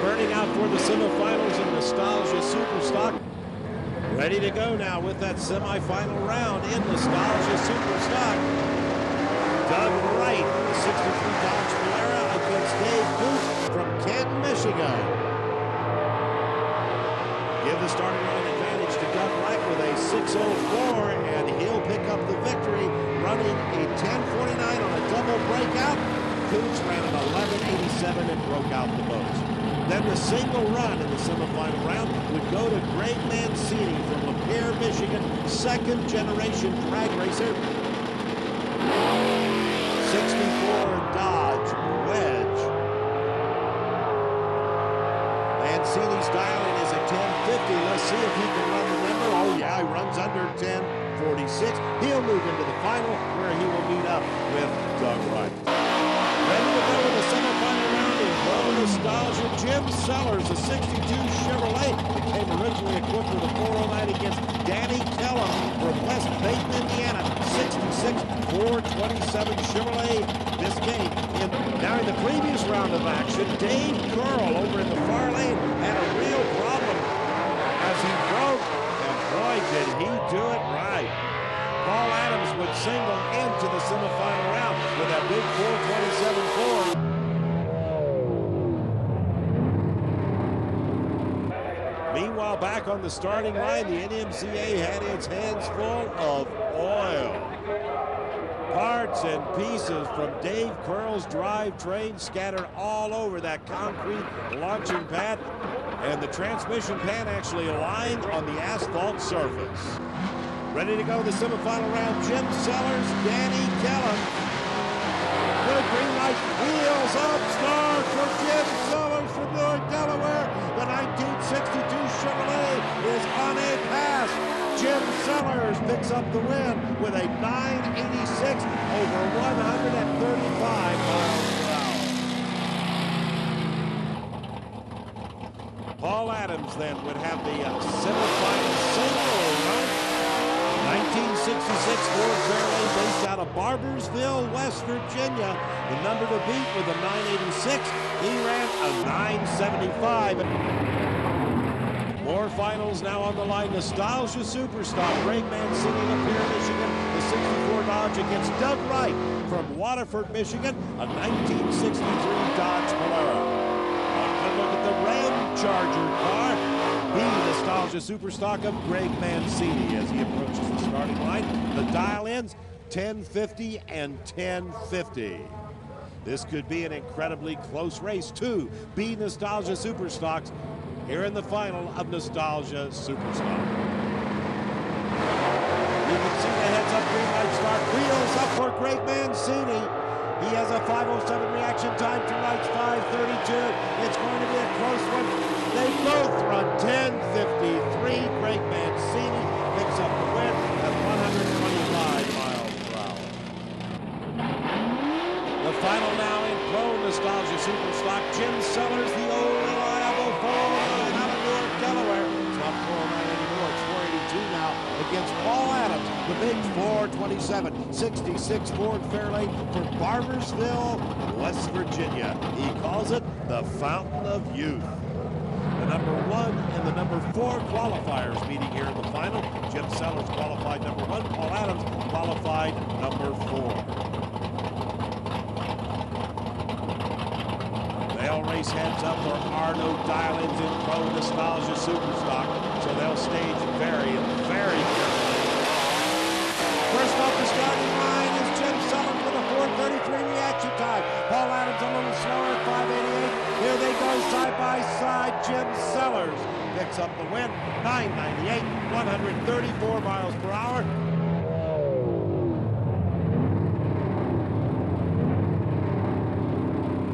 burning out for the semifinals in Nostalgia Superstock. Ready to go now with that semifinal round in Nostalgia Superstock. Doug Wright, the 63 Dodge Polara against Dave Cooch from Canton, Michigan. Give the starting line advantage to Doug Wright with a 6:04, and he'll pick up the victory running a 10:49 on a double breakout. Cooch ran an 11:87 and broke out the most. Then the single run in the semifinal round would go to Greg Mancini from Mopar, Michigan, second generation drag racer. 64 Dodge Wedge. Mancini's dialing is at 10:50. Let's see if he can run the number. Oh yeah, he runs under 10:46. He'll move into the final where he will meet up with Doug Wright. Ready to go in the semifinal round in Pro Nostalgia. Jim Sellers, a 62 Chevrolet that came originally equipped with a 409 against Danny Kellum from West Baton, Indiana. 66 427 Chevrolet this game. Now in the previous round of action, Dave Curl over in the far lane had a real problem as he broke, and boy did he do it right. Paul Adams would single into the semifinal round with that big 427-4. Meanwhile, back on the starting line, the NMCA had its hands full of oil. Parts and pieces from Dave Curl's drivetrain scattered all over that concrete launching pad, and the transmission pan actually aligned on the asphalt surface. Ready to go the semifinal round, Jim Sellers, Danny Kellum. Good green light, wheels up, start for Jim Sellers from Newark, Delaware. The 1962 Chevrolet is on a pass. Jim Sellers picks up the win with a 986 over 135 miles per hour. Paul Adams then would have the semifinal single run. 1966 Ford Fairlane based out of Barbersville, West Virginia. The number to beat with a 986. He ran a 975. More finals now on the line. Nostalgia Superstock. Greg Mancini of Mopar, Michigan. The 64 Dodge against Doug Wright from Waterford, Michigan. A 1963 Dodge Polara. A good look at the Ram Charger car. The Nostalgia Superstock of Greg Mancini as he approaches the starting line. The dial-ins, 1050 and 1050. This could be an incredibly close race. Two B Nostalgia Superstocks here in the final of Nostalgia Superstock. You can see the heads-up green light start. Wheels up for Greg Mancini. He has a 5:07 reaction time to Wright's 5:32. It's going to be a close one. They both run 10:53. Greg Mancini picks up the win at 125 miles per hour. The final now in Pro Nostalgia Superstock. Jim Sellers, the old reliable 409 out of Newark, Delaware. It's not 409 anymore. It's 482 now against Paul Adams. The big 427 66 Ford Fairlane from Barbersville, West Virginia. He calls it the Fountain of Youth. The number 1 and the number 4 qualifiers meeting here in the final. Jim Sellers qualified number 1. Paul Adams qualified number 4. They'll race heads up. There are no dial-ins in Pro Nostalgia Superstock, so they'll stage very, very carefully. First off the starting line is Jim Sellers with a 4:33 reaction time. Paul Adams a little slower at 5:88. Here they go side by side. Jim Sellers picks up the win, 998, 134